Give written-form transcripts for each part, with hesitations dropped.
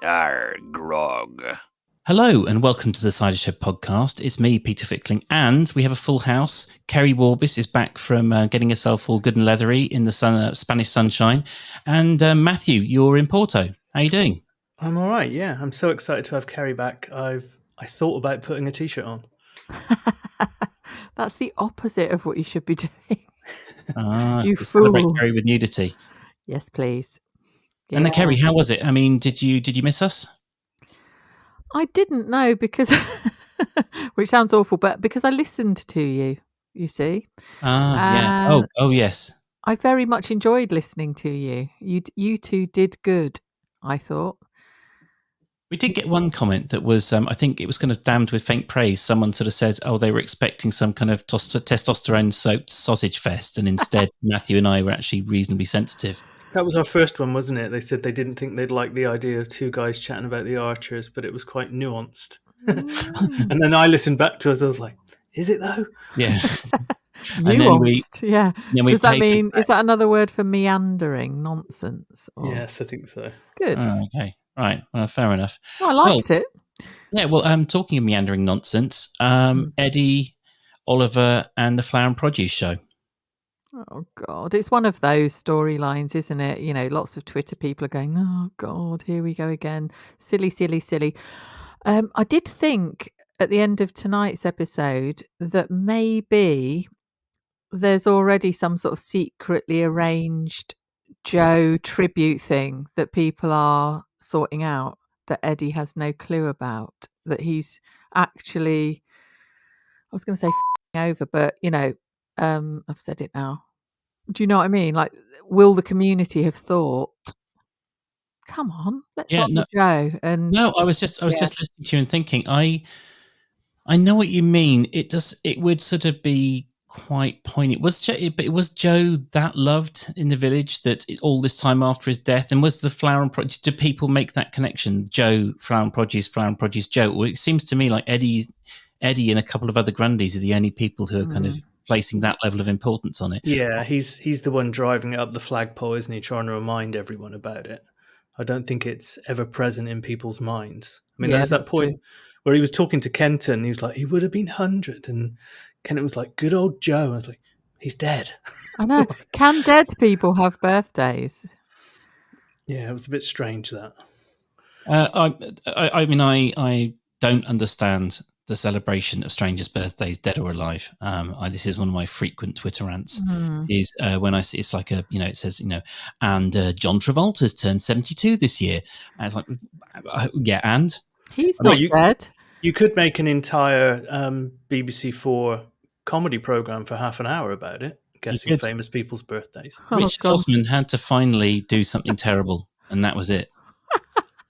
Grog. Hello and welcome to the Cider Shed podcast. It's me, Peter Fickling, and we have a full house. Kerry Warbis is back from getting herself all good and leathery in the Spanish sunshine. And Matthew, you're in Porto. How are you doing? I'm all right, yeah. I'm so excited to have Kerry back. I thought about putting a T-shirt on. That's the opposite of what you should be doing. You celebrate Kerry with nudity. Yes, please. Yeah. And Kerry, how was it? I mean, did you miss us? I didn't know because, which sounds awful, but because I listened to you. You see. Yeah. Oh, yes. I very much enjoyed listening to you. You two did good, I thought. We did get one comment that was, I think it was kind of damned with faint praise. Someone sort of said, they were expecting some kind of testosterone-soaked sausage fest, and instead Matthew and I were actually reasonably sensitive. That was our first one, wasn't it? They said they didn't think they'd like the idea of two guys chatting about the Archers, but it was quite nuanced. And then I listened back to us, I was like, is it though? Yeah. Nuanced, yeah. Does that mean, is that another word for meandering nonsense? Or... Yes, I think so. Good. Oh, okay. Right. Well, fair enough. Well, I liked it. Yeah. Well, talking of meandering nonsense, Eddie, Oliver, and the Flower and Produce Show. Oh God, it's one of those storylines, isn't it? You know, lots of Twitter people are going, "Oh God, here we go again, silly, silly, silly." I did think at the end of tonight's episode that maybe there's already some sort of secretly arranged Joe tribute thing that people are sorting out that Eddie has no clue about, that he's actually, I was going to say over, but you know, I've said it now. Do you know what I mean? Like, will the community have thought, come on, let's honour Joe? And no, I was just listening to you and thinking, I know what you mean. It would sort of be quite poignant. But it was Joe that loved in the village that all this time after his death, and was the Flower and Produce, do people make that connection? Joe, Flower and Produce, Joe. Well, it seems to me like Eddie and a couple of other Grundys are the only people who are kind of placing that level of importance on it. Yeah, he's the one driving it up the flagpole, isn't he? Trying to remind everyone about it. I don't think it's ever present in people's minds. I mean, there's that point where he was talking to Kenton. He was like, he would have been 100, and Kenton was like, good old Joe. I was like, he's dead. I know. Can dead people have birthdays? Yeah, it was a bit strange that. I mean, I don't understand the celebration of strangers' birthdays, dead or alive. This is one of my frequent Twitter rants. Is when I see it's like it says and John Travolta's turned 72 this year. And it's like, yeah, and he's not dead. You could make an entire BBC 4 comedy program for half an hour about it, guessing famous people's birthdays. Richard Osman had to finally do something terrible, and that was it.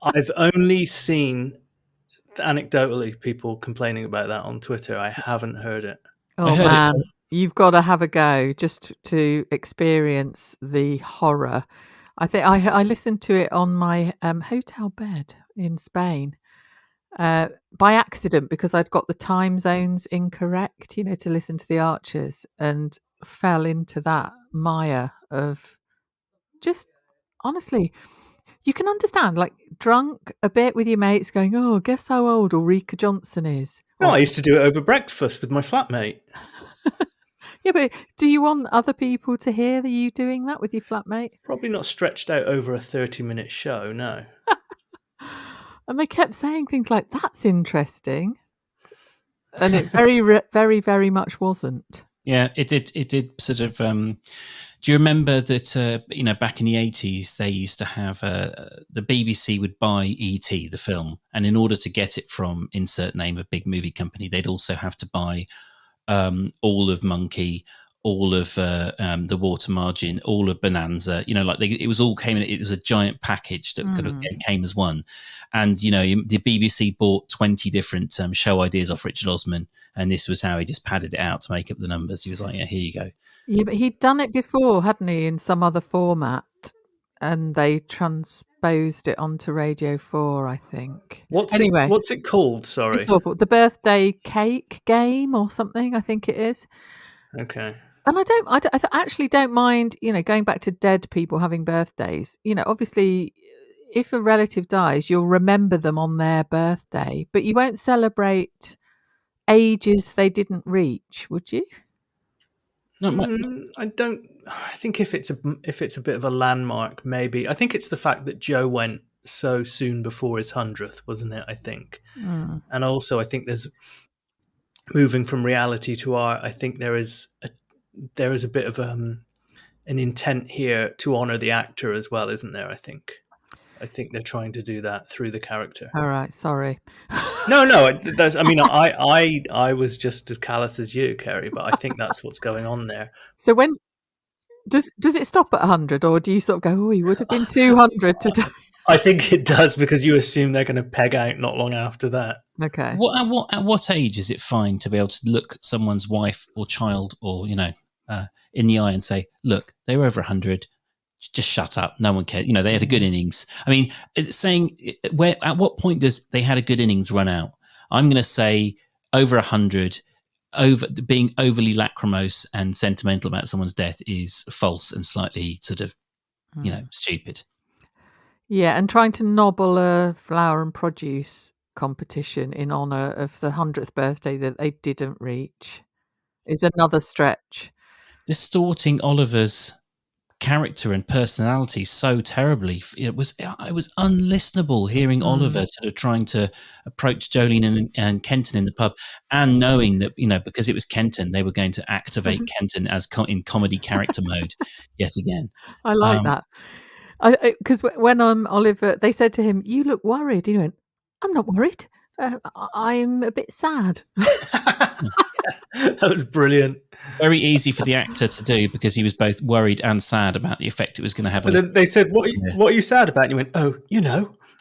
I've only seen, anecdotally, people complaining about that on Twitter. I haven't heard it. Oh man, you've got to have a go just to experience the horror. I think I listened to it on my hotel bed in Spain by accident because I'd got the time zones incorrect, to listen to the Archers, and fell into that mire of just, honestly, you can understand, like, drunk a bit with your mates going, oh, guess how old Ulrika Johnson is. No, I used to do it over breakfast with my flatmate. Yeah, but do you want other people to hear that you doing that with your flatmate? Probably not stretched out over a 30-minute show, no. And they kept saying things like, that's interesting. And it very, very, very much wasn't. Yeah, it did sort of... do you remember that, back in the 80s, they used to have... the BBC would buy E.T., the film, and in order to get it from insert name of big movie company, they'd also have to buy all of Monkey, all of the Water Margin, all of Bonanza. It was all came in. It was a giant package that came as one. And the BBC bought 20 different show ideas off Richard Osman, and this was how he just padded it out to make up the numbers. He was like, "Yeah, here you go." Yeah, but he'd done it before, hadn't he, in some other format, and they transposed it onto Radio 4, I think. What's it called? Sorry, it's awful. The Birthday Cake Game or something, I think it is. Okay. And I actually don't mind, going back to dead people having birthdays. Obviously, if a relative dies, you'll remember them on their birthday, but you won't celebrate ages they didn't reach, would you? I don't. I think if it's a bit of a landmark, maybe. I think it's the fact that Joe went so soon before his 100th, wasn't it? I think, and also I think there's moving from reality to art. I think there is a bit of an intent here to honor the actor as well, isn't there? I think they're trying to do that through the character. All right, sorry. No. I was just as callous as you, Kerry, but I think that's what's going on there. So when does it stop at 100, or do you sort of go, oh, he would have been 200 today? I think it does, because you assume they're going to peg out not long after that. Okay. At what age is it fine to be able to look someone's wife or child or in the eye and say, look, they were over 100. Just shut up. No one cared. They had a good innings. I mean, saying at what point does they had a good innings run out? I'm going to say over 100. Being overly lachrymose and sentimental about someone's death is false and slightly sort of, stupid. Yeah, and trying to nobble a flower and produce competition in honour of the 100th birthday that they didn't reach is another stretch. Distorting Oliver's character and personality so terribly. It was unlistenable hearing Oliver sort of trying to approach Jolene and Kenton in the pub, and knowing that because it was Kenton, they were going to activate Kenton as in comedy character mode yet again. I like that. Because when Oliver, they said to him, "You look worried." He went, "I'm not worried. I'm a bit sad." That was brilliant. Very easy for the actor to do, because he was both worried and sad about the effect it was going to have. And then they said, "What are you sad about?" And you went, "Oh,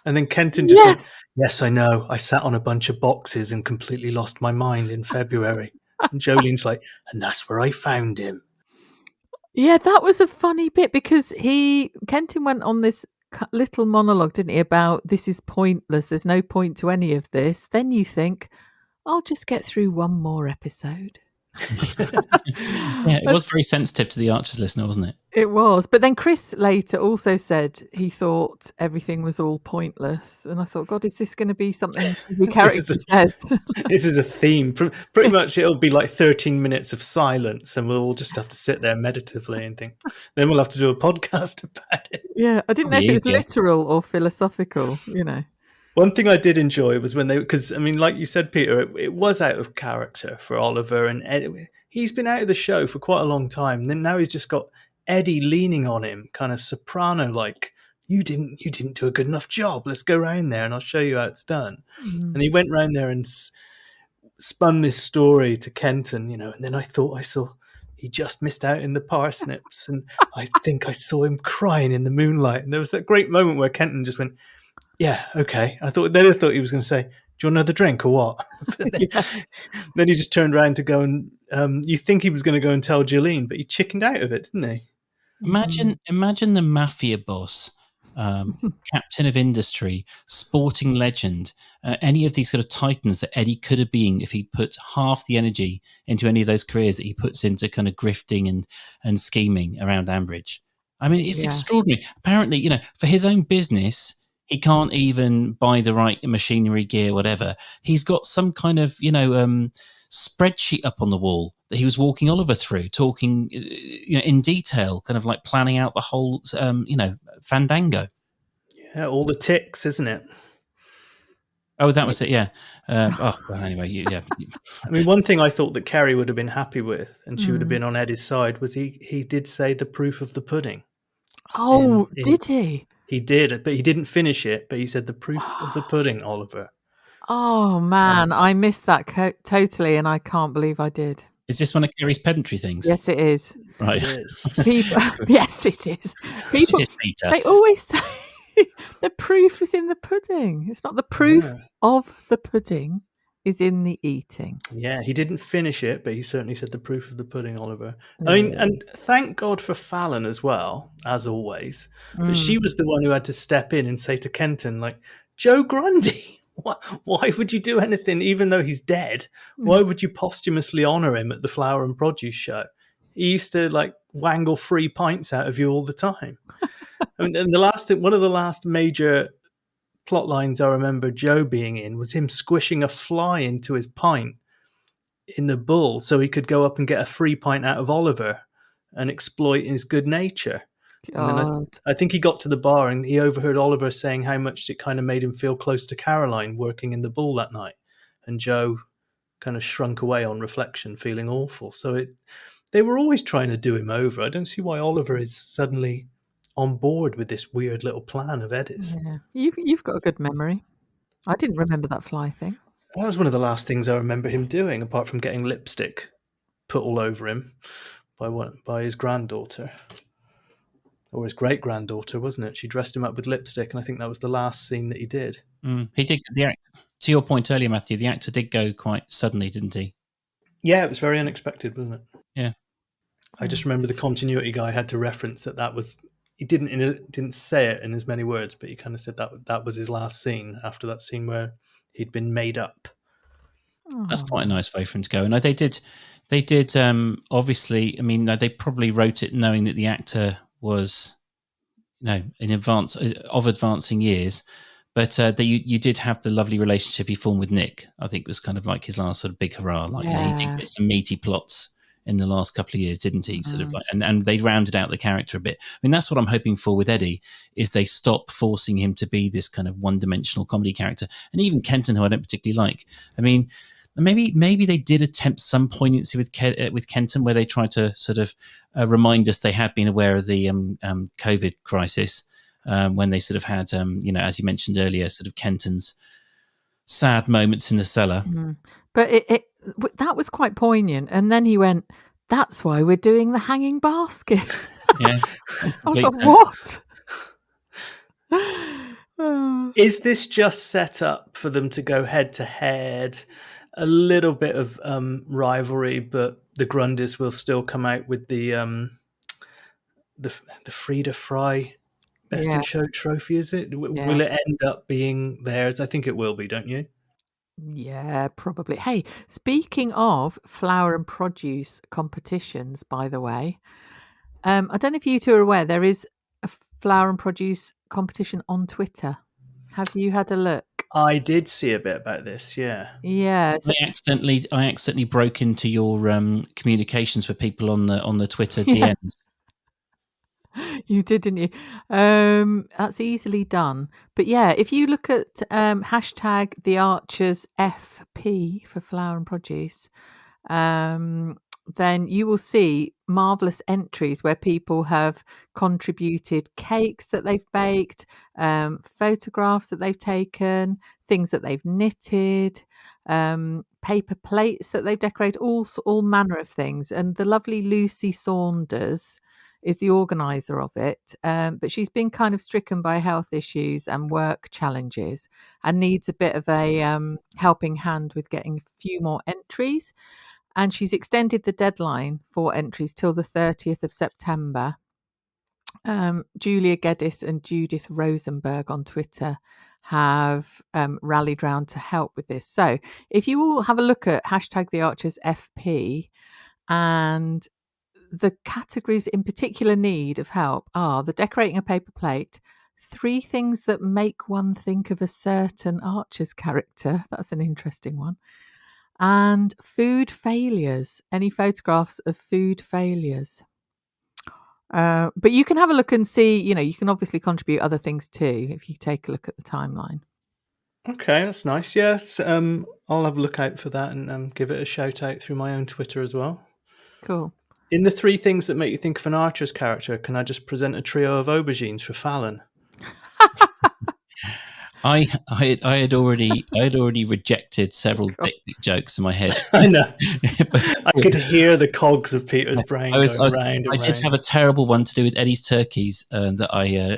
And then Kenton just went, "Yes, I know. I sat on a bunch of boxes and completely lost my mind in February." And Jolene's like, "And that's where I found him." Yeah, that was a funny bit, because Kenton went on this little monologue, didn't he, about this is pointless. There's no point to any of this. Then you think, I'll just get through one more episode. Yeah, it was very sensitive to the Archers listener, wasn't it? It was. But then Chris later also said he thought everything was all pointless. And I thought, God, is this going to be something every character says? This is a theme. Pretty much it'll be like 13 minutes of silence, and we'll all just have to sit there meditatively and think. Then we'll have to do a podcast about it. Yeah, I didn't know if it was literal or philosophical, One thing I did enjoy was when because like you said, Peter, it was out of character for Oliver, and Ed, he's been out of the show for quite a long time. And then now he's just got Eddie leaning on him, kind of soprano like, you didn't do a good enough job. Let's go round there and I'll show you how it's done. And he went round there and spun this story to Kenton, and then I thought I saw he just missed out in the parsnips, and I think I saw him crying in the moonlight. And there was that great moment where Kenton just went, yeah, okay. I thought he was going to say, "Do you want another drink or what?" Then he just turned around to go and you think he was going to go and tell Jolene, but he chickened out of it, didn't he? Imagine the mafia boss, captain of industry, sporting legend, any of these sort of titans that Eddie could have been if he put half the energy into any of those careers that he puts into kind of grifting and scheming around Ambridge. I mean, it's extraordinary. Apparently, for his own business, he can't even buy the right machinery, gear, whatever. He's got some kind of, spreadsheet up on the wall that he was walking Oliver through, talking, in detail, kind of like planning out the whole, fandango. Yeah, all the ticks, isn't it? Oh, that was it. Yeah. Anyway, yeah. One thing I thought that Kerry would have been happy with, and she would have been on Eddie's side, was he did say the proof of the pudding. Oh, did he? He did, but he didn't finish it. But he said the proof of the pudding, Oliver. Oh, man, I missed that totally, and I can't believe I did. Is this one of Kerry's pedantry things? Yes, it is. Right. It is. Yes, it is. People, it is, Peter. They always say the proof is in the pudding. It's not the proof of the pudding is in the eating. Yeah, he didn't finish it, but he certainly said the proof of the pudding, Oliver. And thank God for Fallon as well, as always. But she was the one who had to step in and say to Kenton, like, Joe Grundy, why would you do anything, even though he's dead? Why would you posthumously honour him at the Flower and Produce show? He used to, wangle free pints out of you all the time. I mean, and the last thing, one of the last major plot lines I remember Joe being in was him squishing a fly into his pint in the Bull so he could go up and get a free pint out of Oliver and exploit his good nature. And then I think he got to the bar and he overheard Oliver saying how much it kind of made him feel close to Caroline working in the Bull that night. And Joe kind of shrunk away on reflection, feeling awful. So they were always trying to do him over. I don't see why Oliver is suddenly on board with this weird little plan of Eddie's. Yeah, you've got a good memory. I didn't remember that fly thing. That was one of the last things I remember him doing, apart from getting lipstick put all over him by his granddaughter. Or his great-granddaughter, wasn't it? She dressed him up with lipstick, and I think that was the last scene that he did. He did. To your point earlier, Matthew, the actor did go quite suddenly, didn't he? Yeah, it was very unexpected, wasn't it? Yeah. I just remember the continuity guy had to reference that was... He didn't say it in as many words, but he kind of said that was his last scene after that scene where he'd been made up. That's quite a nice way for him to go. And they did. Obviously, I mean, they probably wrote it knowing that the actor was, in advance of advancing years. But you did have the lovely relationship he formed with Nick. I think it was kind of like his last sort of big hurrah. Like he did get some meaty plots in the last couple of years, didn't he? Sort of like, and they rounded out the character a bit. I mean, that's what I'm hoping for with Eddie, is they stop forcing him to be this kind of one-dimensional comedy character. And even Kenton, who I don't particularly like. I mean, maybe they did attempt some poignancy with Kenton, where they tried to sort of remind us they had been aware of the COVID crisis when they sort of had, as you mentioned earlier, sort of Kenton's sad moments in the cellar. But it that was quite poignant. And then he went, "That's why we're doing the hanging basket." Yeah, I was like, "What?" Is this just set up for them to go head to head? A little bit of rivalry, but the Grundys will still come out with the Frida Fry Best in Show trophy. Is it? Will it end up being theirs? I think it will be. Don't you? Yeah, probably. Hey, speaking of flower and produce competitions, by the way, I don't know if you two are aware, there is a flower and produce competition on Twitter. Have you had a look? I did see a bit about this. Yeah. So I accidentally broke into your communications with people on the Twitter DMs. You did, didn't you? That's easily done. But yeah, if you look at hashtag the Archers FP for flower and produce, then you will see marvelous entries where people have contributed cakes that they've baked, photographs that they've taken, things that they've knitted, paper plates that they've decorated, all manner of things. And the lovely Lucy Saunders is the organizer of it, but she's been kind of stricken by health issues and work challenges and needs a bit of a helping hand with getting a few more entries. And she's extended the deadline for entries till the 30th of September. Julia Geddes and Judith Rosenberg on Twitter have rallied round to help with this. So if you all have a look at hashtag the Archers FP, and the categories in particular need of help are the decorating a paper plate, 3 things that make one think of a certain Archer's character. That's an interesting one. And food failures, any photographs of food failures. But you can have a look and see, you can obviously contribute other things too if you take a look at the timeline. Okay, that's nice. Yes, I'll have a look out for that and give it a shout out through my own Twitter as well. Cool. In the 3 things that make you think of an Archer's character, can I just present a trio of aubergines for Fallon? I had already rejected several dick jokes in my head. I know. I could hear the cogs of Peter's brain going round. I did have a terrible one to do with Eddie's turkeys that I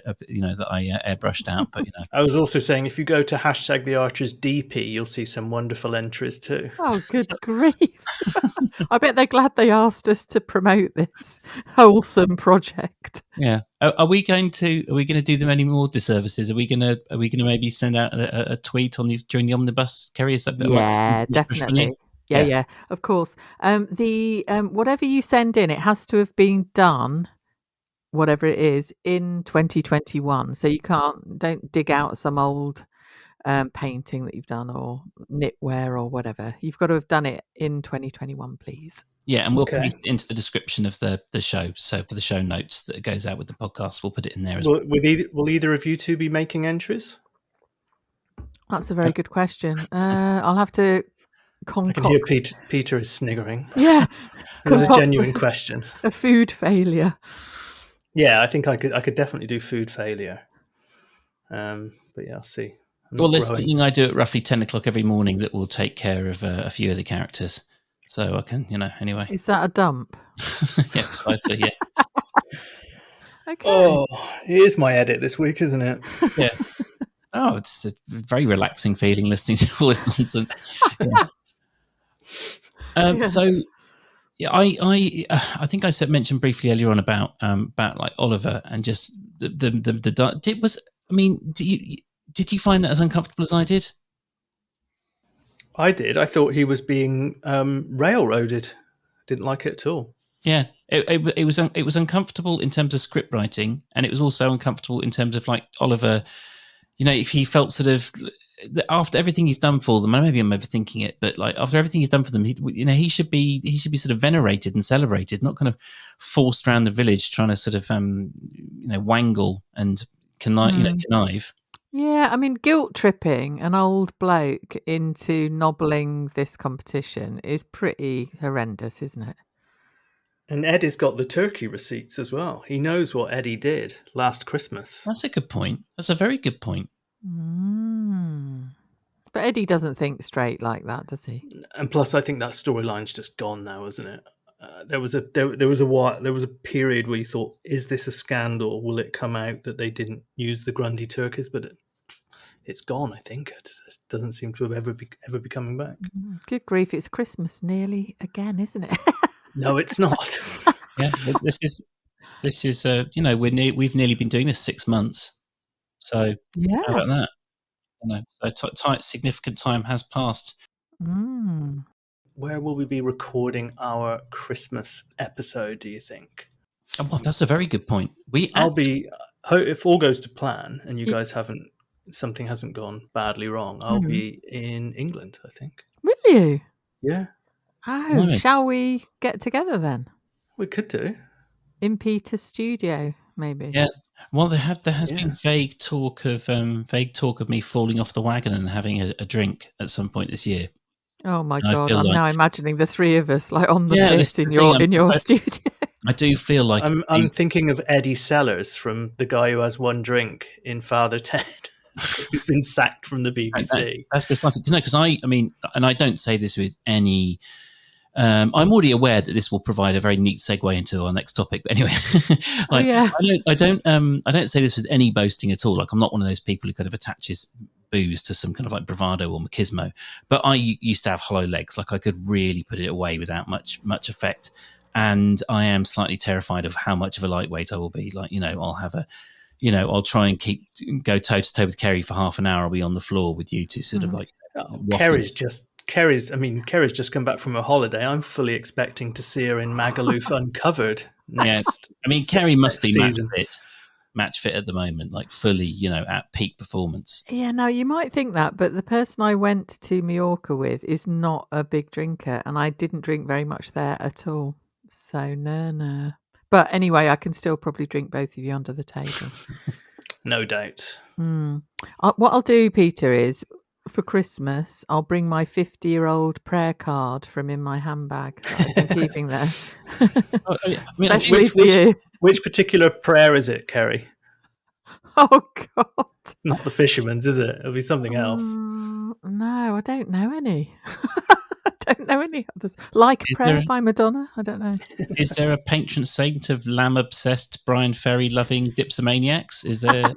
airbrushed out. But I was also saying if you go to hashtag the Archers DP, you'll see some wonderful entries too. Oh, good grief! I bet they're glad they asked us to promote this wholesome project. Yeah. Are we going to do them any more disservices? Are we going to maybe send out a tweet during the omnibus, Kerry? Is that definitely. Yeah, of course. The whatever you send in, it has to have been done whatever it is in 2021. So you don't dig out some old painting that you've done or knitwear or whatever. You've got to have done it in 2021, please. Yeah, and we'll paste it into the description of the show. So for the show notes that goes out with the podcast, we'll put it in there as well. Will either of you two be making entries? That's a very good question. I'll have to concoct. I can hear Peter is sniggering. Yeah. It was a genuine question. A food failure. Yeah, I think I could definitely do food failure. But yeah, I'll see. Well, there's something I do at roughly 10 o'clock every morning that will take care of a few of the characters. So I can, anyway. Is that a dump? Yeah, precisely, yeah. Okay. Oh, it is my edit this week, isn't it? Yeah. Oh, it's a very relaxing feeling listening to all this nonsense. Yeah. So, yeah, I think I mentioned briefly earlier on about like Oliver and just did you find that as uncomfortable as I did? I did. I thought he was being railroaded. Didn't like it at all. Yeah, it was uncomfortable in terms of script writing, and it was also uncomfortable in terms of like Oliver. If he felt sort of after everything he's done for them, maybe I'm overthinking it, but like after everything he's done for them, he should be sort of venerated and celebrated, not kind of forced around the village trying to sort of wangle and connive. Yeah, I mean, guilt tripping an old bloke into nobbling this competition is pretty horrendous, isn't it? And Eddie's got the turkey receipts as well. He knows what Eddie did last Christmas. That's a good point. That's a very good point. But Eddie doesn't think straight like that, does he? And plus, I think that storyline's just gone now, isn't it? There was a period where you thought, is this a scandal? Will it come out that they didn't use the Grundy turkeys? But it's gone, I think. It doesn't seem to have ever be coming back. Good grief, it's Christmas nearly again, isn't it? No, it's not. Yeah, this is we've nearly been doing this 6 months. So yeah, how about that? So significant time has passed. Where will we be recording our Christmas episode, do you think? Oh, well, that's a very good point. If all goes to plan and you guys something hasn't gone badly wrong, I'll be in England, I think. Will you? Yeah. Oh, shall we get together then? We could do. In Peter's studio, maybe. Yeah. Well, there has been vague talk of me falling off the wagon and having a drink at some point this year. Oh my God! I'm now imagining the three of us like on the piss in your studio. I do feel like I'm thinking of Eddie Sellers from The Guy Who Has One Drink in Father Ted, who's been sacked from the BBC. That's precisely because I mean, and I don't say this with any. I'm already aware that this will provide a very neat segue into our next topic. But anyway, I don't say this with any boasting at all. Like I'm not one of those people who kind of attaches booze to some kind of like bravado or machismo. But I used to have hollow legs. Like I could really put it away without much effect. And I am slightly terrified of how much of a lightweight I will be. Like I'll have I'll try and go toe to toe with Kerry for half an hour. I'll be on the floor with you to sort of like. Kerry's just come back from a holiday. I'm fully expecting to see her in Magaluf Uncovered next. Yeah. I mean, Kerry must be match fit at the moment, like fully, at peak performance. Yeah, no, you might think that, but the person I went to Mallorca with is not a big drinker, and I didn't drink very much there at all. So no. But anyway, I can still probably drink both of you under the table. No doubt. What I'll do, Peter, is for Christmas, I'll bring my 50-year-old prayer card from in my handbag that I've been keeping there. Especially for you. Which particular prayer is it, Kerry? Oh, God. It's not the fisherman's, is it? It'll be something else. No, I don't know any. I don't know any others. Like a Prayer by Madonna? I don't know. Is there a patron saint of lamb-obsessed, Brian Ferry-loving dipsomaniacs? Is there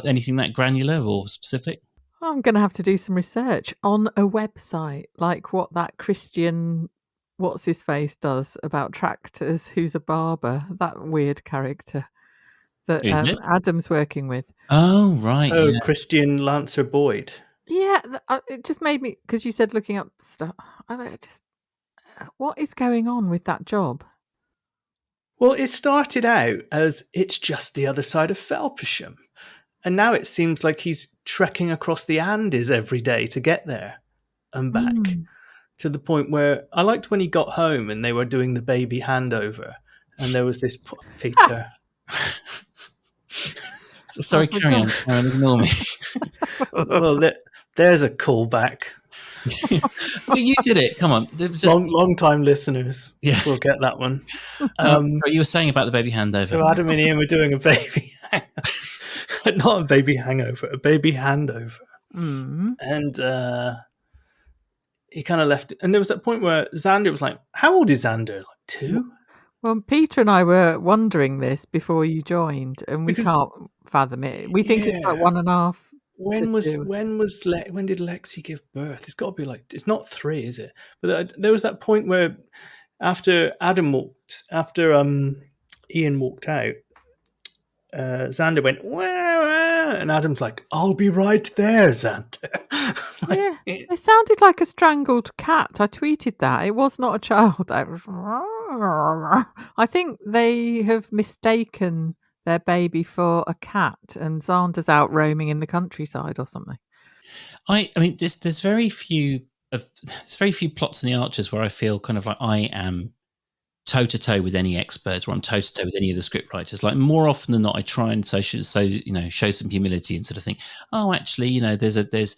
anything that granular or specific? I'm going to have to do some research on a website, like what that Christian what's-his-face does about tractors, who's a barber, that weird character that Adam's working with. Oh, right. Oh, yeah. Christian Lancer Boyd. Yeah, it just made me, because you said looking up stuff, what is going on with that job? Well, it started out as it's just the other side of Felpersham. And now it seems like he's trekking across the Andes every day to get there and back. To the point where I liked when he got home and they were doing the baby handover. And there was this Peter. Sorry, carry on. Ignore me. Well, there's a callback. Well, you did it. Come on. Long time listeners will get that one. You were saying about the baby handover. So Adam and Ian were doing a baby not a baby hangover, a baby handover. And he kind of left it. And there was that point where Xander was like, how old is Xander? Like 2? Well, Peter and I were wondering this before you joined, and we can't fathom it. We think it's like 1.5. When did Lexi give birth? It's got to be like, it's not 3, is it? But there was that point where after Ian walked out, Xander went, wah, and Adam's like, I'll be right there, Xander. Yeah, it sounded like a strangled cat. I tweeted that. It was not a child. That was... I think they have mistaken their baby for a cat, and Xander's out roaming in the countryside or something. I mean, there's very few plots in the Archers where I feel kind of like I am toe to toe with any experts, or I'm toe to toe with any of the script writers. Like, more often than not, I try and show some humility and sort of think, oh, actually, there's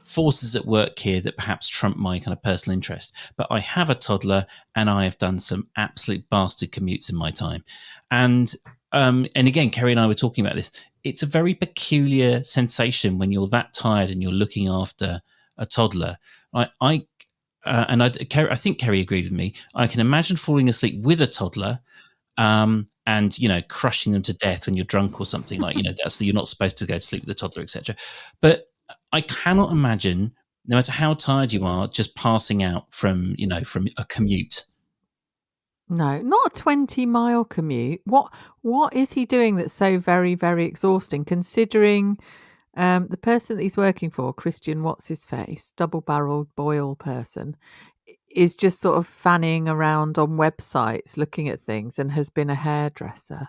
forces at work here that perhaps trump my kind of personal interest. But I have a toddler, and I have done some absolute bastard commutes in my time. And again, Kerry and I were talking about this. It's a very peculiar sensation when you're that tired and you're looking after a toddler. I think Kerry agreed with me. I can imagine falling asleep with a toddler, and crushing them to death when you're drunk or something, like, you're not supposed to go to sleep with a toddler, etc. But I cannot imagine, no matter how tired you are, just passing out from a commute. No, not a 20-mile commute. What is he doing that's so very, very exhausting, considering the person that he's working for, Christian what's-his-face, double-barreled Boyle person, is just sort of fanning around on websites looking at things and has been a hairdresser.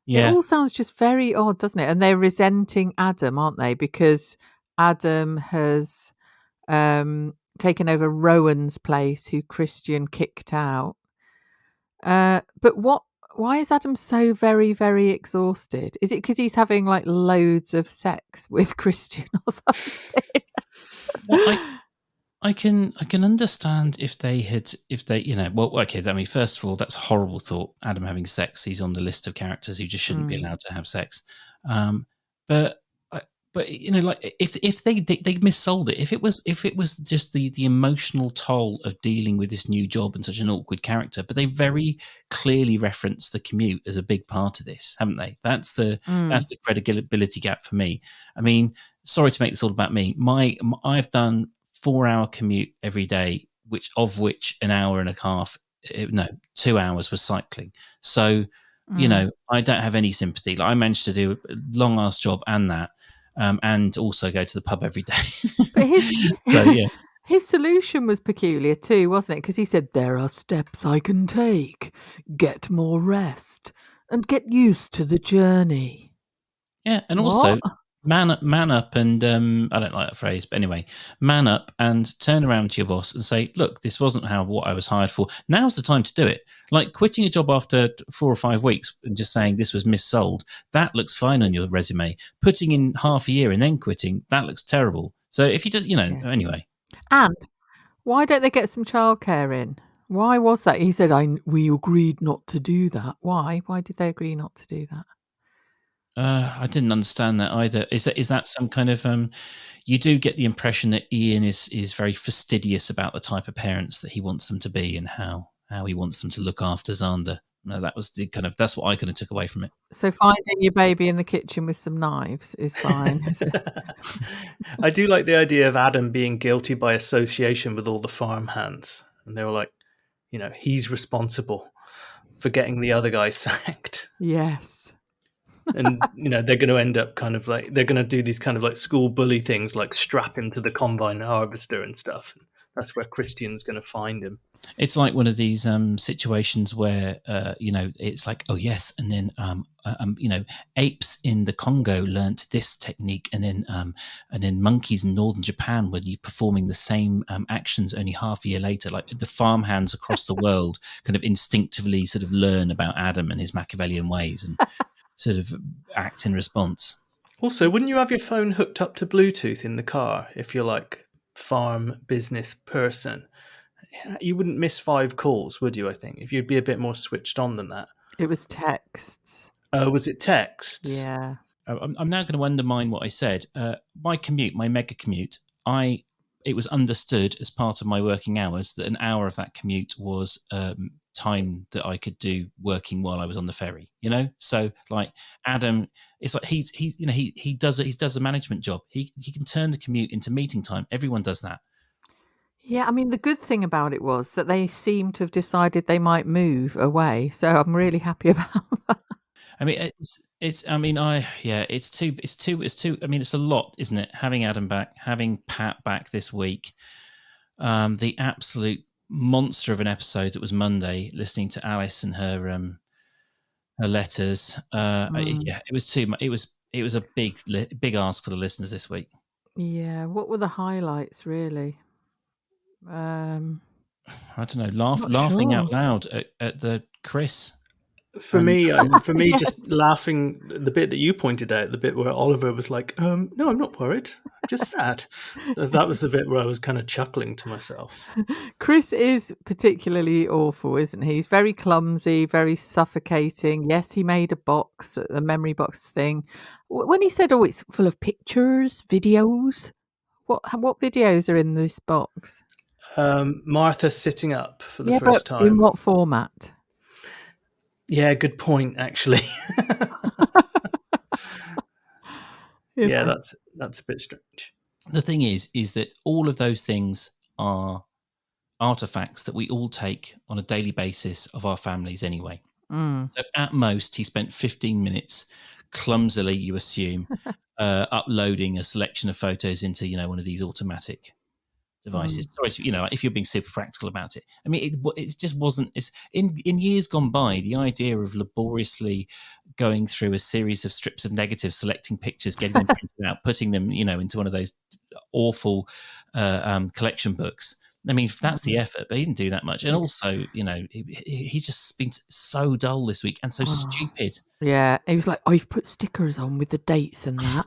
Yeah. It all sounds just very odd, doesn't it? And they're resenting Adam, aren't they? Because Adam has taken over Rowan's place, who Christian kicked out. But why is Adam so very, very exhausted? Is it because he's having like loads of sex with Christian or something? Well, I can understand if they I mean, first of all, that's a horrible thought. Adam having sex, he's on the list of characters who just shouldn't be allowed to have sex. But if they missold it, if it was just the emotional toll of dealing with this new job and such an awkward character, but they very clearly reference the commute as a big part of this, haven't they? That's the credibility gap for me. I mean, sorry to make this all about me. I've done 4-hour commute every day, which an hour and a half, 2 hours was cycling. So I don't have any sympathy. Like, I managed to do a long ass job and that. And also go to the pub every day. But his solution was peculiar too, wasn't it? Because he said, there are steps I can take. Get more rest and get used to the journey. Yeah, and also man up and I don't like that phrase, but anyway, man up and turn around to your boss and say, look, this wasn't what I was hired for. Now's the time to do it. Like, quitting a job after 4 or 5 weeks and just saying this was missold, that looks fine on your resume. Putting in half a year and then quitting, that looks terrible. So if he does, anyway. And why don't they get some childcare in? Why was that? He said, we agreed not to do that. Why? Why did they agree not to do that? I didn't understand that either. Is that some kind of you do get the impression that Ian is very fastidious about the type of parents that he wants them to be and how he wants them to look after Xander. No, that was that's what I kind of took away from it. So finding your baby in the kitchen with some knives is fine, is it? I do like the idea of Adam being guilty by association with all the farmhands, and they were like, he's responsible for getting the other guy sacked. Yes. And they're going to end up kind of like, they're going to do these kind of like school bully things, like strap him to the combine harvester and stuff. That's where Christian's going to find him. It's like one of these situations where it's like, oh yes, and then apes in the Congo learnt this technique, and then monkeys in northern Japan were performing the same actions only half a year later. Like the farmhands across the world kind of instinctively sort of learn about Adam and his Machiavellian ways and sort of act in response. Also, wouldn't you have your phone hooked up to Bluetooth in the car if you're like farm business person? You wouldn't miss 5 calls, would you? I think if you'd be a bit more switched on than that. It was texts. Oh, was it texts? Yeah. I'm now going to undermine what I said. My commute, my mega commute, it was understood as part of my working hours that an hour of that commute was time that I could do working while I was on the ferry. So like Adam, it's like he does a management job. He can turn the commute into meeting time. Everyone does that. Yeah, I mean, the good thing about it was that they seemed to have decided they might move away. So I'm really happy about that. I mean, it's a lot, isn't it? Having Adam back, having Pat back this week, the absolute monster of an episode that was Monday, listening to Alice and her letters. It was too much. It was a big ask for the listeners this week. Yeah, what were the highlights really? I don't know. Laughing out loud at the Chris. For me, just laughing, the bit that you pointed out, the bit where Oliver was like, no, I'm not worried, I'm just sad. That was the bit where I was kind of chuckling to myself. Chris is particularly awful, isn't he? He's very clumsy, very suffocating. Yes, he made a memory box thing. When he said, it's full of pictures, videos, what videos are in this box? Martha sitting up for the first time. In what format? Yeah, good point, actually. Yeah, that's a bit strange. The thing is that all of those things are artifacts that we all take on a daily basis of our families anyway. So at most, he spent 15 minutes clumsily, you assume, uploading a selection of photos into one of these automatic devices. Sorry, if you're being super practical about it. I mean, it just wasn't. It's in years gone by, the idea of laboriously going through a series of strips of negatives, selecting pictures, getting them printed out, putting them, into one of those awful collection books. I mean, that's the effort, but he didn't do that much. And also, he just been so dull this week and so stupid. Yeah, he was like, I've put stickers on with the dates and that.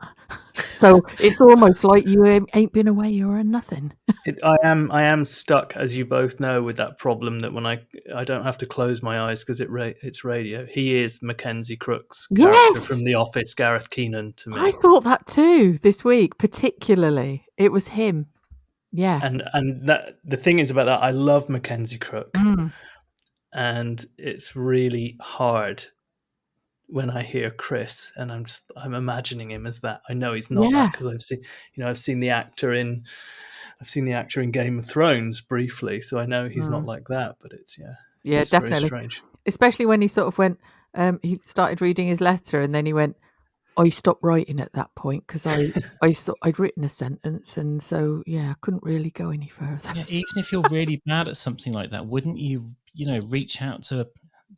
So it's almost like you ain't been away or nothing. I am stuck, as you both know, with that problem that when I don't have to close my eyes because it's radio. He is Mackenzie Crook's character from The Office, Gareth Keenan, to me. I thought that too this week, particularly. It was him. Yeah. And that the thing is about that, I love Mackenzie Crook. And it's really hard when I hear Chris and I'm imagining him as that. I know he's not that because I've seen the actor in Game of Thrones briefly, so I know he's not like that, but it's definitely very strange. Especially when he sort of went he started reading his letter and then he went, I stopped writing at that point because I'd written a sentence, and so I couldn't really go any further. Yeah, even if you're really bad at something like that, wouldn't you reach out to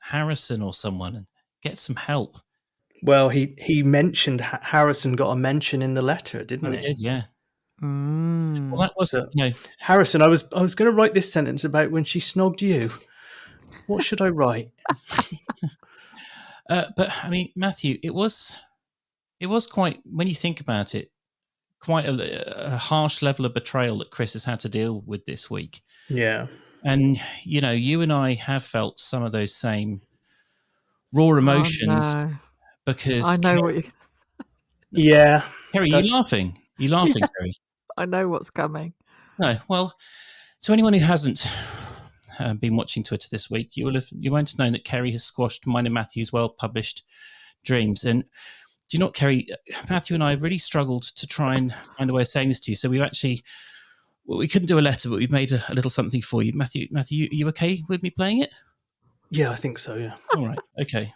Harrison or someone and get some help? Well, he mentioned Harrison got a mention in the letter, didn't he? He did, yeah. Well, that was Harrison. I was going to write this sentence about when she snogged you. What should I write? But I mean, Matthew, it was quite, when you think about it, quite a harsh level of betrayal that Chris has had to deal with this week. Yeah. And, you and I have felt some of those same raw emotions because... I know what you... Yeah. Kerry, are you laughing? Are you laughing, Kerry? I know what's coming. No. Well, to anyone who hasn't been watching Twitter this week, you won't have known that Kerry has squashed mine and Matthew's well-published dreams. And do you know what, Kerry? Matthew and I have really struggled to try and find a way of saying this to you. So we've actually, we couldn't do a letter, but we've made a little something for you. Matthew, you okay with me playing it? Yeah, I think so, yeah. All right, okay.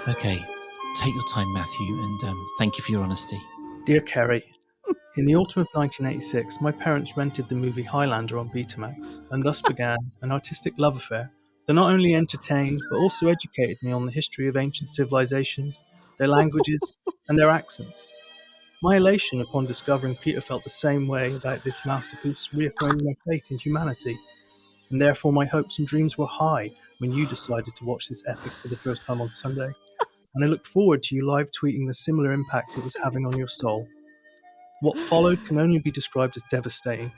Okay, take your time, Matthew, and thank you for your honesty. Dear Kerry, In the autumn of 1986, my parents rented the movie Highlander on Betamax, and thus began an artistic love affair that not only entertained but also educated me on the history of ancient civilizations, their languages, and their accents. My elation upon discovering Peter felt the same way about this masterpiece reaffirmed my faith in humanity, and therefore my hopes and dreams were high when you decided to watch this epic for the first time on Sunday, and I looked forward to you live tweeting the similar impact it was having on your soul. What followed can only be described as devastating.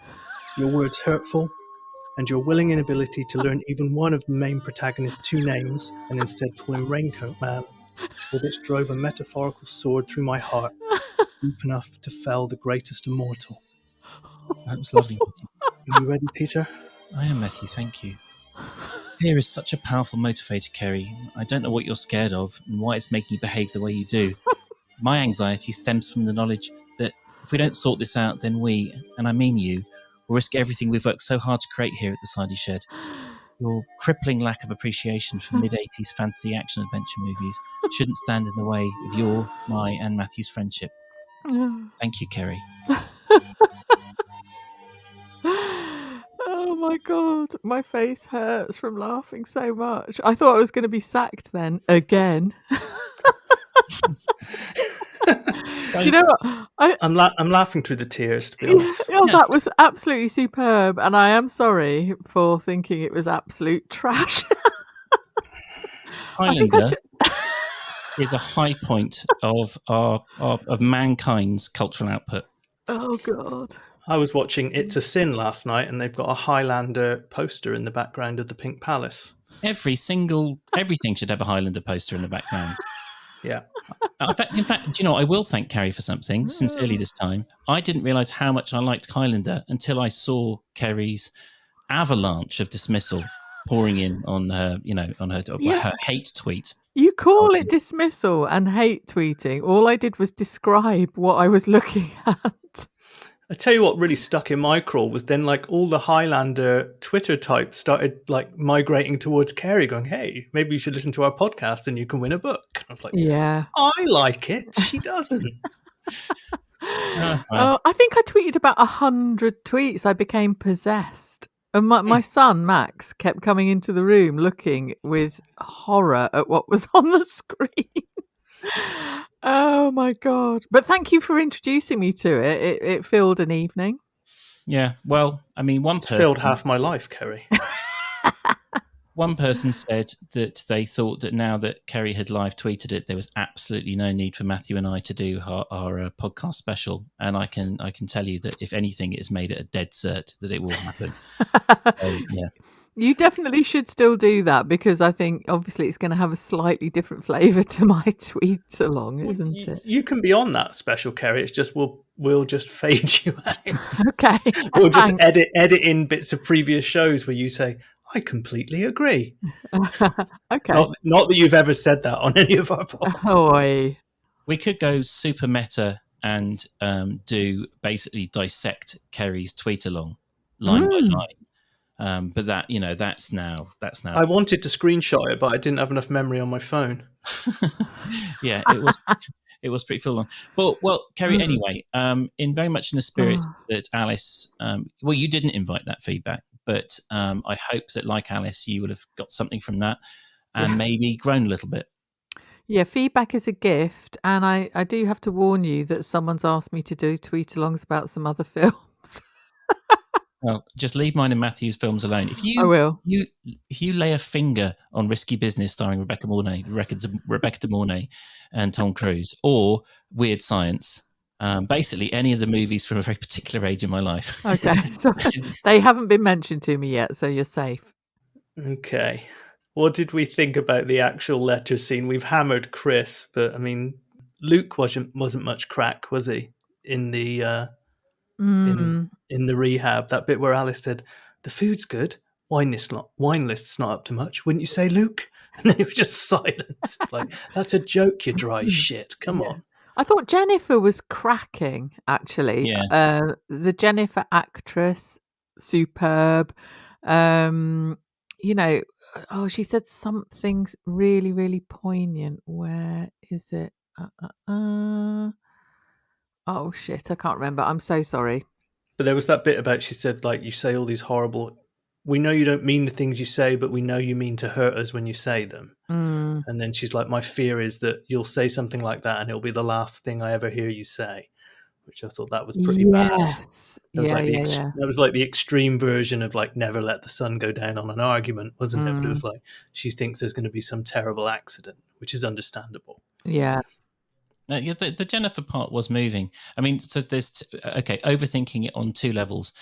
Your words hurtful, and your willing inability to learn even one of the main protagonist's two names and instead call him Raincoat Man, well, this drove a metaphorical sword through my heart, deep enough to fell the greatest immortal. That was lovely, Matthew. Are you ready, Peter? I am, Matthew, thank you. Fear is such a powerful motivator, Kerry. I don't know what you're scared of and why it's making you behave the way you do. My anxiety stems from the knowledge that if we don't sort this out, then we, and I mean you, will risk everything we've worked so hard to create here at the Sidey Shed. Your crippling lack of appreciation for mid-80s fantasy action-adventure movies shouldn't stand in the way of your, my, and Matthew's friendship. Thank you, Kerry. Oh my God, my face hurts from laughing so much. I thought I was going to be sacked then, again. Do you know what? I'm laughing through the tears, to be honest. Oh, that was absolutely superb, and I am sorry for thinking it was absolute trash. Highlander is a high point of mankind's cultural output. Oh God. I was watching It's a Sin last night, and they've got a Highlander poster in the background of the Pink Palace. Everything should have a Highlander poster in the background. Yeah. In fact, do you know, I will thank Kerry for something sincerely this time. I didn't realise how much I liked Highlander until I saw Kerry's avalanche of dismissal pouring in on her, her hate tweet. You call it dismissal and hate tweeting. All I did was describe what I was looking at. I tell you what really stuck in my craw was then like all the Highlander Twitter types started like migrating towards Kerry going, hey, maybe you should listen to our podcast and you can win a book. And I was like, yeah, I like it. She doesn't. I think I tweeted about 100 tweets. I became possessed. And my son, Max, kept coming into the room looking with horror at what was on the screen. Oh my God. But thank you for introducing me to it. It filled an evening. Yeah. Well, I mean, It's filled half my life, Kerry. One person said that they thought that now that Kerry had live tweeted it, there was absolutely no need for Matthew and I to do our podcast special. And I can tell you that if anything, it's made it a dead cert that it will happen. So, yeah. You definitely should still do that because I think obviously it's going to have a slightly different flavour to my tweets along, isn't it? You can be on that special, Kerry. It's just we'll just fade you out. Okay. We'll just edit in bits of previous shows where you say, I completely agree. Okay. Not that you've ever said that on any of our podcasts. We could go super meta and do basically dissect Kerry's tweet along line by line. But that's now. I wanted to screenshot it, but I didn't have enough memory on my phone. Yeah, it was pretty full on. But well, Kerry, anyway, in very much in the spirit that Alice, you didn't invite that feedback, but I hope that like Alice, you would have got something from that and maybe grown a little bit. Yeah, feedback is a gift, and I do have to warn you that someone's asked me to do tweet-alongs about some other films. Well, just leave mine and Matthew's films alone. I will. If you lay a finger on Risky Business starring Rebecca de Mornay and Tom Cruise, or Weird Science, basically any of the movies from a very particular age in my life. Okay, so they haven't been mentioned to me yet, so you're safe. Okay. What did we think about the actual letter scene? We've hammered Chris, but I mean, Luke wasn't much crack, was he? In the in the rehab, that bit where Alice said, "The food's good. Wine list's not up to much, wouldn't you say, Luke?" And then it was just silence. It's like, that's a joke, you dry shit. Come on. I thought Jennifer was cracking, actually. Yeah. The Jennifer actress, superb. She said something really, really poignant. Where is it? Oh shit, I can't remember. I'm so sorry. But there was that bit about, she said, like, you say all these horrible, we know you don't mean the things you say, but we know you mean to hurt us when you say them. Mm. And then she's like, my fear is that you'll say something like that and it'll be the last thing I ever hear you say, which I thought that was pretty bad. Yes. That was like Yeah. that was like the extreme version of like never let the sun go down on an argument, wasn't it? But it was like she thinks there's going to be some terrible accident, which is understandable. Yeah. Yeah, the Jennifer part was moving. I mean, so there's overthinking it on two levels.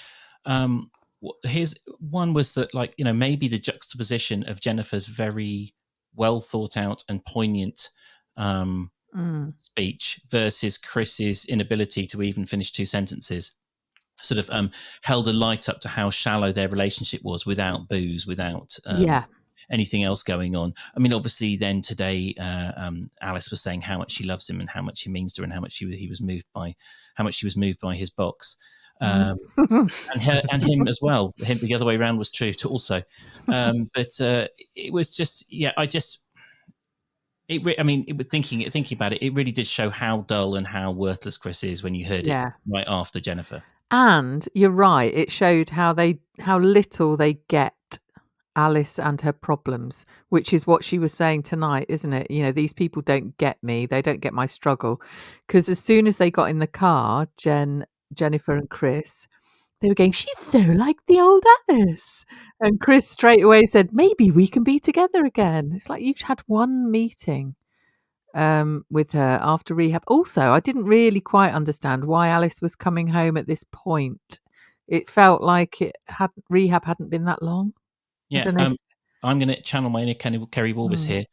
Here's one was that, like, you know, maybe the juxtaposition of Jennifer's very well thought out and poignant speech versus Chris's inability to even finish two sentences sort of held a light up to how shallow their relationship was without booze, without anything else going on. I mean, obviously, then today, Alice was saying how much she loves him and how much he means to her, and how much he was moved by, how much she was moved by his box, and him as well. Him, the other way around was true too, also. But it was just, I mean, it was thinking about it. It really did show how dull and how worthless Chris is when you heard it right after Jennifer. And you're right. It showed how little they get Alice and her problems, which is what she was saying tonight, isn't it? You know, these people don't get me. They don't get my struggle. Because as soon as they got in the car, Jennifer and Chris, they were going, she's so like the old Alice. And Chris straight away said, maybe we can be together again. It's like, you've had one meeting with her after rehab. Also, I didn't really quite understand why Alice was coming home at this point. It felt like rehab hadn't been that long. Yeah, I'm going to channel my inner Kerry Warbis here.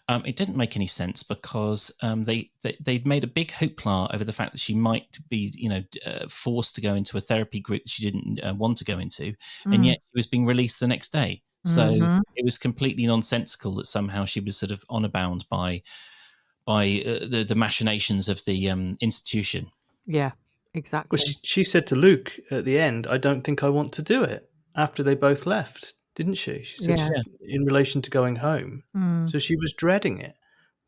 It didn't make any sense because they'd made a big hoopla over the fact that she might be, forced to go into a therapy group that she didn't want to go into, and yet she was being released the next day. So it was completely nonsensical that somehow she was sort of honor bound by the machinations of the institution. Yeah, exactly. Well, she said to Luke at the end, I don't think I want to do it, after they both left, didn't she? She said in relation to going home. So she was dreading it.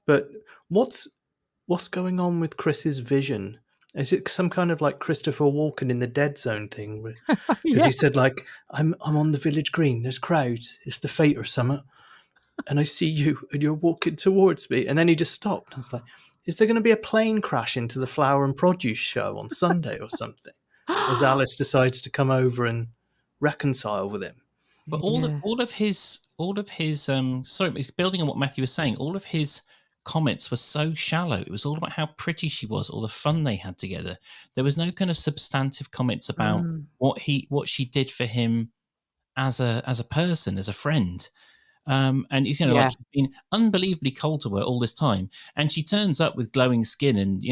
But what's going on with Chris's vision? Is it some kind of like Christopher Walken in the Dead Zone thing? Because he said, like, I'm on the village green, there's crowds, it's the fate or something, and I see you and you're walking towards me. And then he just stopped. I was like, is there going to be a plane crash into the flower and produce show on Sunday or something? As Alice decides to come over and reconcile with him. But all of his sorry, building on what Matthew was saying, all of his comments were so shallow. It was all about how pretty she was, all the fun they had together. There was no kind of substantive comments about what she did for him as a person, as a friend. And he's, like, he's been unbelievably cold to her all this time, and she turns up with glowing skin and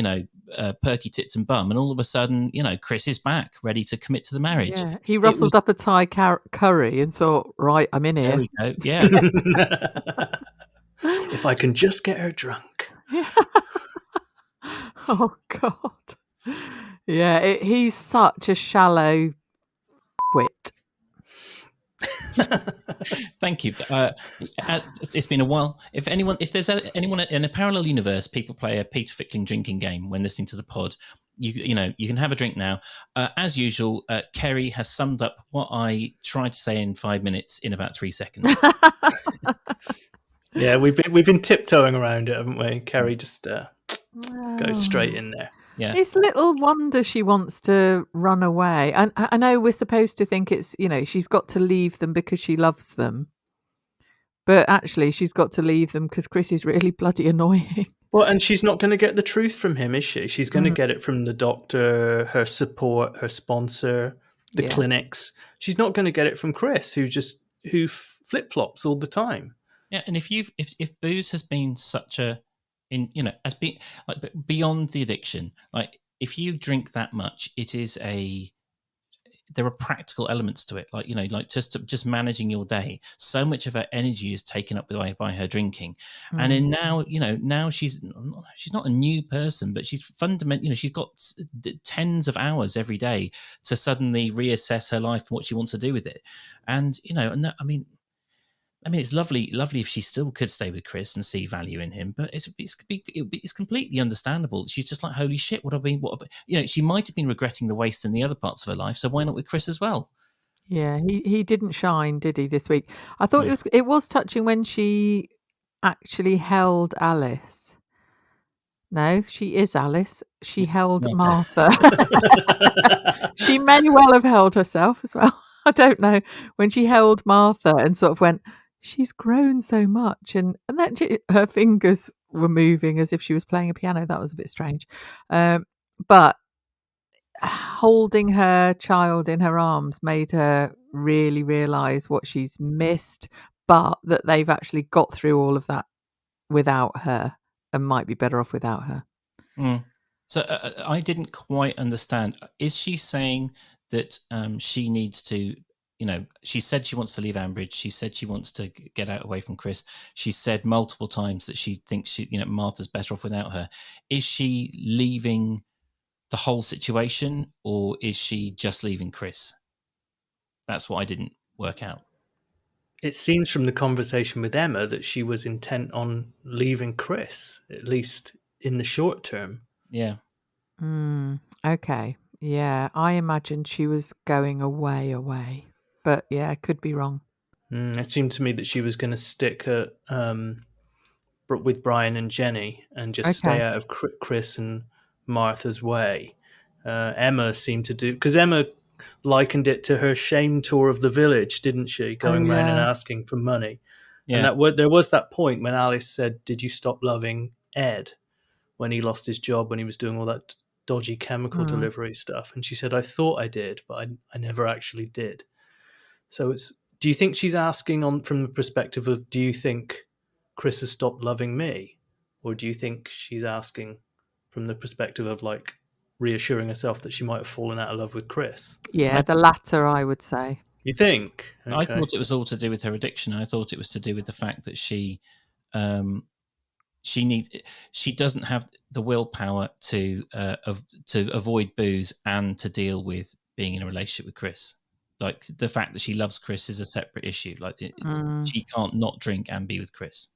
perky tits and bum, and all of a sudden, Chris is back, ready to commit to the marriage. Yeah, he rustled up a Thai curry and thought, right, I'm in here. There we go. Yeah. If I can just get her drunk. Oh God. Yeah, he's such a shallow wit. Thank you. It's been a while. If there's anyone in a parallel universe, people play a Peter Fickling drinking game when listening to the pod. You can have a drink now. As usual, Kerry has summed up what I tried to say in 5 minutes in about 3 seconds. Yeah, we've been tiptoeing around it, haven't we? Kerry just goes straight in there. Yeah, it's little wonder she wants to run away. And I know we're supposed to think it's, she's got to leave them because she loves them. But actually, she's got to leave them because Chris is really bloody annoying. Well, and she's not going to get the truth from him, is she? She's going to get it from the doctor, her support, her sponsor, the clinics. She's not going to get it from Chris, who flip-flops all the time. Yeah, and if booze has been such a has been like beyond the addiction, like if you drink that much, there are practical elements to it, like like just managing your day. So much of her energy is taken up by her drinking, and then now she's not a new person, but she's fundamentally she's got tens of hours every day to suddenly reassess her life and what she wants to do with it, and I mean. I mean, it's lovely if she still could stay with Chris and see value in him, but it's completely understandable. She's just like, holy shit, she might have been regretting the waste in the other parts of her life, so why not with Chris as well? Yeah, he didn't shine, did he, this week? I thought it was touching when she actually held Alice. No, she is Alice. She held Martha. She may well have held herself as well. I don't know. When she held Martha and sort of went, she's grown so much, and then her fingers were moving as if she was playing a piano. That was a bit strange. But holding her child in her arms made her really realise what she's missed, but that they've actually got through all of that without her and might be better off without her. So I didn't quite understand. Is she saying that she needs to, she said she wants to leave Ambridge. She said she wants to get out away from Chris. She said multiple times that she thinks Martha's better off without her. Is she leaving the whole situation, or is she just leaving Chris? That's what I didn't work out. It seems from the conversation with Emma that she was intent on leaving Chris, at least in the short term. Yeah. Okay. Yeah, I imagined she was going away. But yeah, I could be wrong. It seemed to me that she was going to stick with Brian and Jenny and just stay out of Chris and Martha's way. Emma seemed to do, because Emma likened it to her shame tour of the village, didn't she? Going around and asking for money. Yeah. And there was that point when Alice said, "Did you stop loving Ed?" when he lost his job, when he was doing all that dodgy chemical delivery stuff. And she said, "I thought I did, but I never actually did." So do you think she's asking from the perspective of, do you think Chris has stopped loving me? Or do you think she's asking from the perspective of like reassuring herself that she might have fallen out of love with Chris? Yeah, the latter, I would say. You think? Okay. I thought it was all to do with her addiction. I thought it was to do with the fact that she doesn't have the willpower to avoid booze and to deal with being in a relationship with Chris. Like, the fact that she loves Chris is a separate issue. Like, she can't not drink and be with Chris.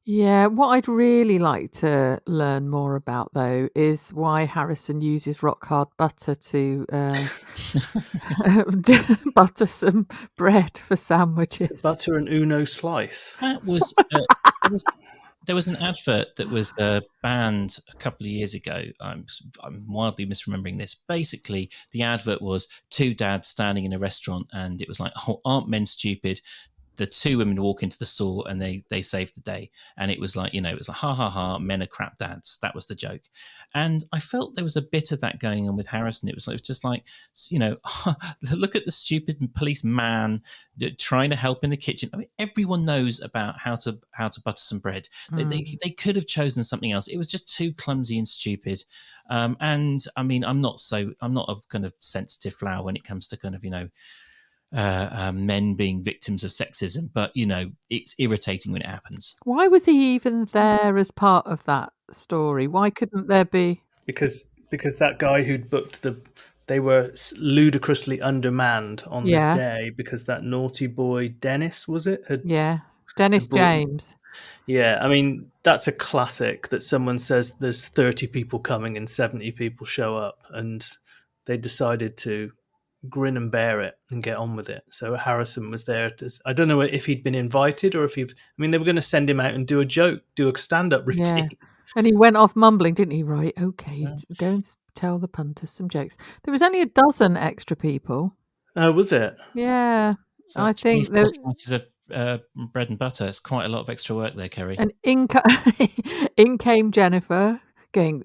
Yeah, what I'd really like to learn more about, though, is why Harrison uses rock hard butter to butter some bread for sandwiches. Butter and Uno slice. That was there was an advert that was banned a couple of years ago. I'm wildly misremembering this. Basically, the advert was two dads standing in a restaurant, and it was like, "Oh, aren't men stupid?" The two women walk into the store and they saved the day. And it was like, it was like, ha, ha, ha, men are crap dads. That was the joke. And I felt there was a bit of that going on with Harrison. It was just like, look at the stupid policeman trying to help in the kitchen. I mean, everyone knows about how to butter some bread. They could have chosen something else. It was just too clumsy and stupid. And I mean, I'm not a kind of sensitive flower when it comes to kind of, men being victims of sexism, but it's irritating when it happens. Why was he even there as part of that story? Why couldn't there be? Because that guy who'd booked they were ludicrously undermanned on the day, because that naughty boy Dennis, was it? Dennis James. Yeah, I mean, that's a classic that someone says there's 30 people coming and 70 people show up, and they decided to grin and bear it and get on with it. So Harrison was there I don't know if he'd been invited or if they were going to send him out and do a stand-up routine. Yeah. And he went off mumbling, didn't he? Right, okay, go and tell the punters some jokes. There was only a dozen extra people. Oh, was it? Yeah. So I think slices of bread and butter. It's quite a lot of extra work there, Kerry. And in came Jennifer, going,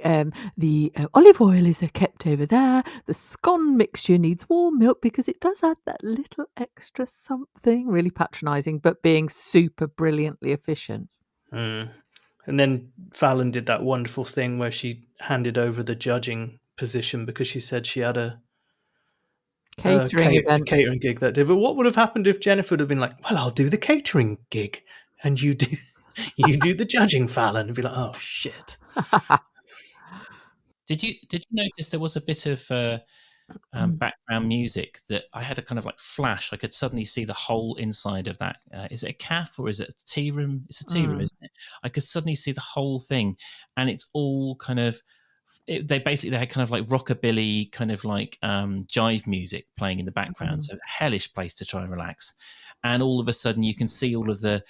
the olive oil is kept over there. The scone mixture needs warm milk because it does add that little extra something. Really patronising, but being super brilliantly efficient. And then Fallon did that wonderful thing where she handed over the judging position because she said she had a catering gig that day. But what would have happened if Jennifer would have been like, "Well, I'll do the catering gig and you do the judging, Fallon," and be like, "Oh shit." Did you notice there was a bit of background music that I had a kind of like flash. I could suddenly see the whole inside of that. Is it a cafe or is it a tea room? It's a tea room, isn't it? I could suddenly see the whole thing, and it's all kind of. They had kind of like rockabilly, kind of like jive music playing in the background. So a hellish place to try and relax. And all of a sudden, you can see all of the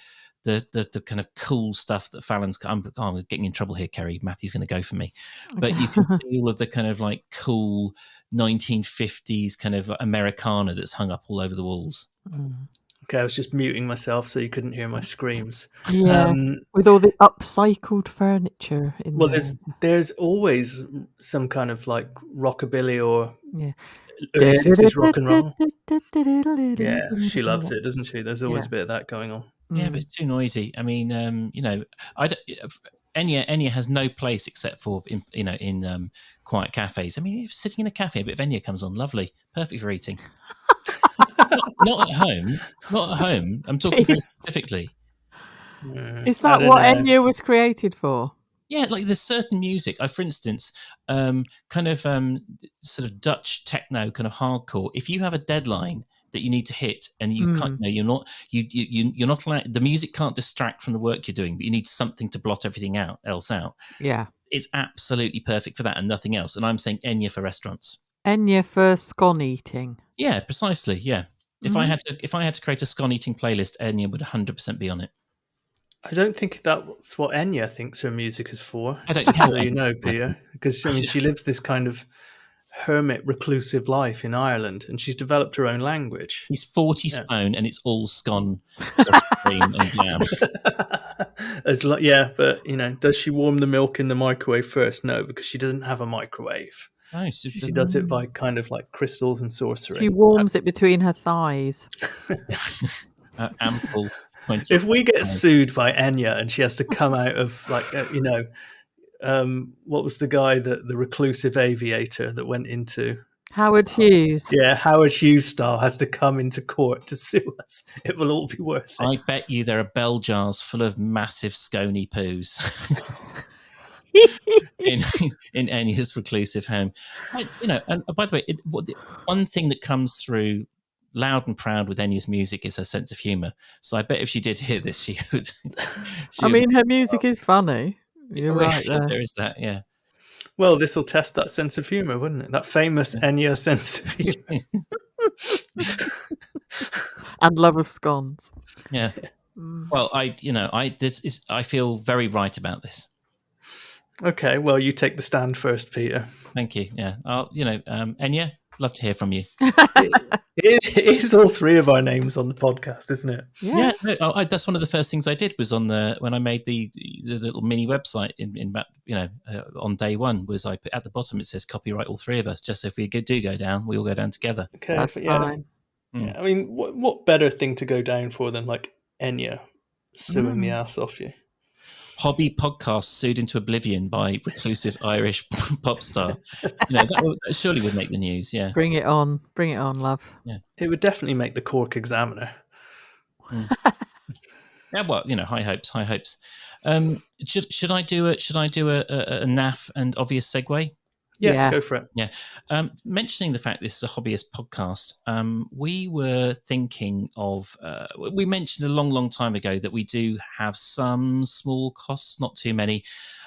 kind of cool stuff that Fallon's. I'm getting in trouble here, Kerry. Matthew's going to go for me, but you can see all of the kind of like cool 1950s kind of Americana that's hung up all over the walls. Okay, I was just muting myself so you couldn't hear my screams. Yeah, with all the upcycled furniture in there. Well, there's always some kind of like rockabilly or early 60s rock and roll. Yeah, she loves it, doesn't she? There's always a bit of that going on. Yeah, but it's too noisy. I mean, Enya has no place except for in quiet cafes. I mean, sitting in a cafe, a bit of Enya comes on, lovely, perfect for eating. not at home. Not at home. I'm talking very specifically. Is that what Enya was created for? Yeah, like there's certain music. For instance, kind of sort of Dutch techno, kind of hardcore. If you have a deadline that you need to hit, and you can't, you're not allowed. The music can't distract from the work you're doing, but you need something to blot everything else out. Yeah, it's absolutely perfect for that and nothing else. And I'm saying Enya for restaurants. Enya for scone eating. Yeah, precisely. Yeah. If I had to create a scone eating playlist, Enya would 100% be on it. I don't think that's what Enya thinks her music is for. I don't so you know, Peter, because I mean, she lives this kind of hermit, reclusive life in Ireland, and she's developed her own language. He's 40 stone, and it's all scone, cream, and jam. But does she warm the milk in the microwave first? No, because she doesn't have a microwave. No, she does it by kind of like crystals and sorcery. She warms it between her thighs. Ample. 20 if we get sued by Enya and she has to come out of like what was the guy the reclusive aviator that went into Howard Hughes? Yeah, Howard Hughes style has to come into court to sue us. It will all be worth it. I bet you there are bell jars full of massive scony poos in Enya's reclusive home. And by the way, one thing that comes through loud and proud with Enya's music is her sense of humour. So I bet if she did hear this, she would. Her music is funny. You're right there. There is that, yeah. Well, this will test that sense of humour, wouldn't it? That famous Enya sense of humour. And love of scones. Yeah. Well, I feel very right about this. Okay, well, you take the stand first, Peter. Thank you. Yeah. Enya, love to hear from you. It is all three of our names on the podcast, isn't it? Yeah. No, that's one of the first things I did was when I made the little mini website on day one was I put at the bottom it says copyright all three of us, just so if we do go down, we all go down together. Okay, that's fine. Yeah, I mean, what better thing to go down for than like Enya suing the ass off you? Hobby podcast sued into oblivion by reclusive Irish pop star. That surely would make the news. Yeah, bring it on, love. Yeah, it would definitely make the Cork Examiner. Yeah, well, high hopes. Should I do a naff and obvious segue? Yes, go for it. Yeah. Mentioning the fact this is a hobbyist podcast, we were thinking of, we mentioned a long time ago that we do have some small costs, not too many.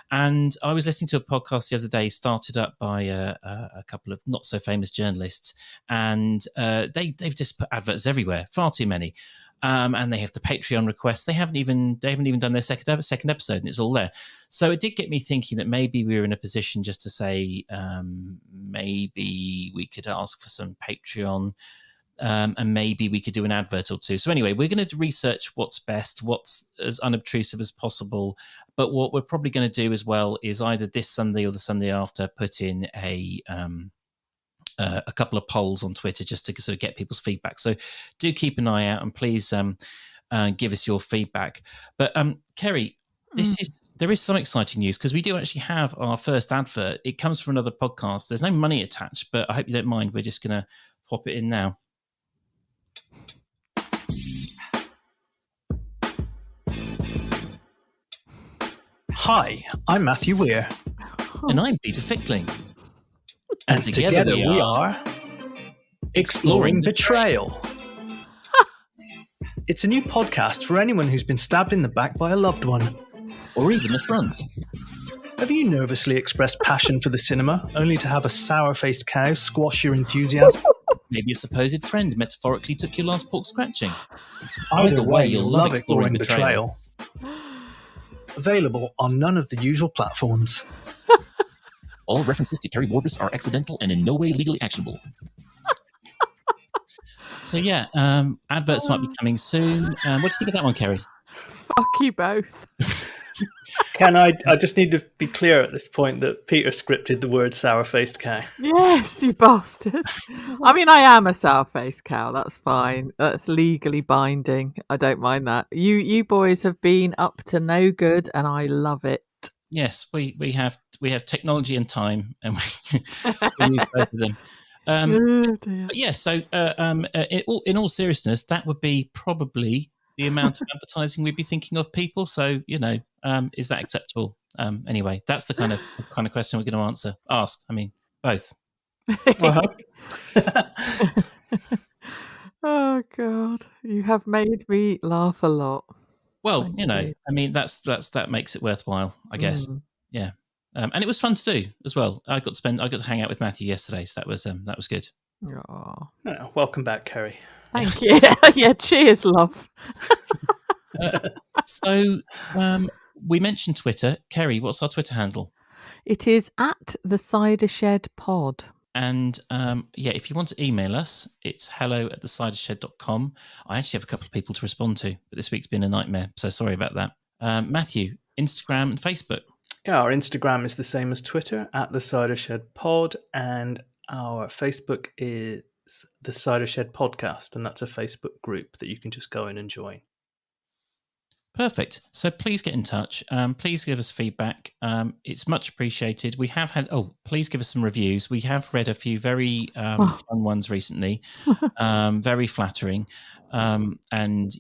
And I was listening to a podcast the other day started up by a couple of not so famous journalists, and they've just put adverts everywhere, far too many. And they have the Patreon requests. They haven't even done their second episode, and it's all there. So it did get me thinking that maybe we were in a position just to say maybe we could ask for some Patreon, and maybe we could do an advert or two. So anyway, we're going to research what's best, what's as unobtrusive as possible. But what we're probably going to do as well is either this Sunday or the Sunday after put in a couple of polls on Twitter just to sort of get people's feedback. So do keep an eye out and please give us your feedback. But Kerry, there is some exciting news because we do actually have our first advert. It comes from another podcast. There's no money attached, but I hope you don't mind. We're just going to pop it in now. Hi, I'm Matthew Weir. And I'm Peter Fickling. And together we are Exploring Betrayal. It's a new podcast for anyone who's been stabbed in the back by a loved one. Or even the front. Have you nervously expressed passion for the cinema, only to have a sour-faced cow squash your enthusiasm? Maybe a supposed friend metaphorically took your last pork scratching. Either way, you'll love Exploring Betrayal. Available on none of the usual platforms. All references to Kerry Warbis are accidental and in no way legally actionable. So yeah, adverts might be coming soon. What do you think of that one, Kerry? Fuck you both. Can I just need to be clear at this point that Peter scripted the word sour-faced cow. Yes, you bastard. I mean, I am a sour-faced cow. That's fine. That's legally binding. I don't mind that. You boys have been up to no good, and I love it. Yes, we have technology and time, and we use both of them. But yeah, so in all seriousness, that would be probably the amount of advertising we'd be thinking of people. So, is that acceptable? Anyway, that's the kind of question we're going to ask. I mean, both. Oh God, you have made me laugh a lot. Well, I mean, that makes it worthwhile, I guess. Yeah. And it was fun to do as well. I got to hang out with Matthew yesterday, so that was good. Oh, welcome back, Kerry. Thank you. Yeah, cheers, love. So we mentioned Twitter. Kerry, what's our Twitter handle? It is at the Cider Shed Pod. And if you want to email us, it's hello@thecidershed.com. I actually have a couple of people to respond to, but this week's been a nightmare, so sorry about that. Matthew, Instagram and Facebook. Yeah, our Instagram is the same as Twitter, at the Cider Shed Pod, and our Facebook is the Cider Shed Podcast, and that's a Facebook group that you can just go in and join. Perfect. So please get in touch. Please give us feedback. It's much appreciated. We have had, please give us some reviews. We have read a few very fun ones recently, very flattering. And many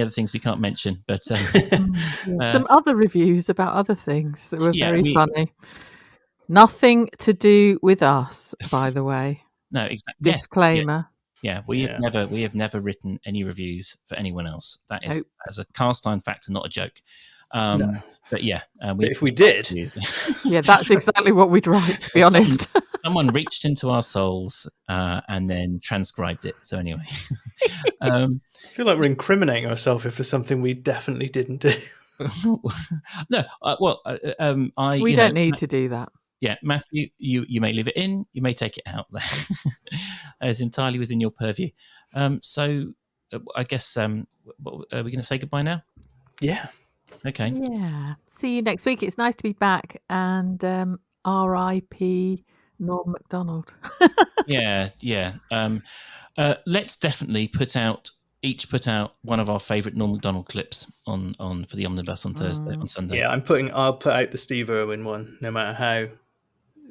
other things we can't mention. But some other reviews about other things that were very funny. Nothing to do with us, by the way. No, exactly. Disclaimer. Yeah, we have never written any reviews for anyone else. That is as a cast iron factor, not a joke. No. But yeah, if we did, yeah, that's exactly what we'd write. To be honest, someone reached into our souls and then transcribed it. So anyway, I feel like we're incriminating ourselves if it's something we definitely didn't do. No, we don't need to do that. Yeah, Matthew, you may leave it in, you may take it out. It's entirely within your purview. So I guess, are we going to say goodbye now? Yeah. Okay. Yeah. See you next week. It's nice to be back. And R.I.P. Norm MacDonald. Yeah. Let's definitely put out one of our favourite Norm MacDonald clips on for the Omnibus on Sunday. Yeah, I'll put out the Steve Irwin one, no matter how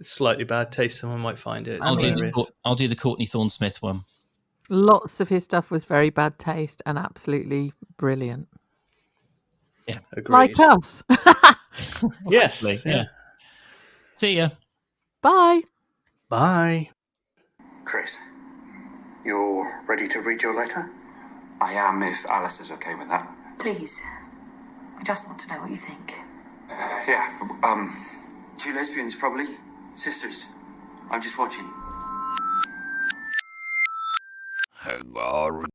slightly bad taste someone might find it. I'll do the Courtney Thorne-Smith one. Lots of his stuff was very bad taste and absolutely brilliant. Yeah, agreed. Like us. Yes. Yeah. See ya. Bye. Bye. Chris, you're ready to read your letter? I am, if Alice is okay with that. Please. I just want to know what you think. Yeah, 2 lesbians, probably. Sisters. I'm just watching.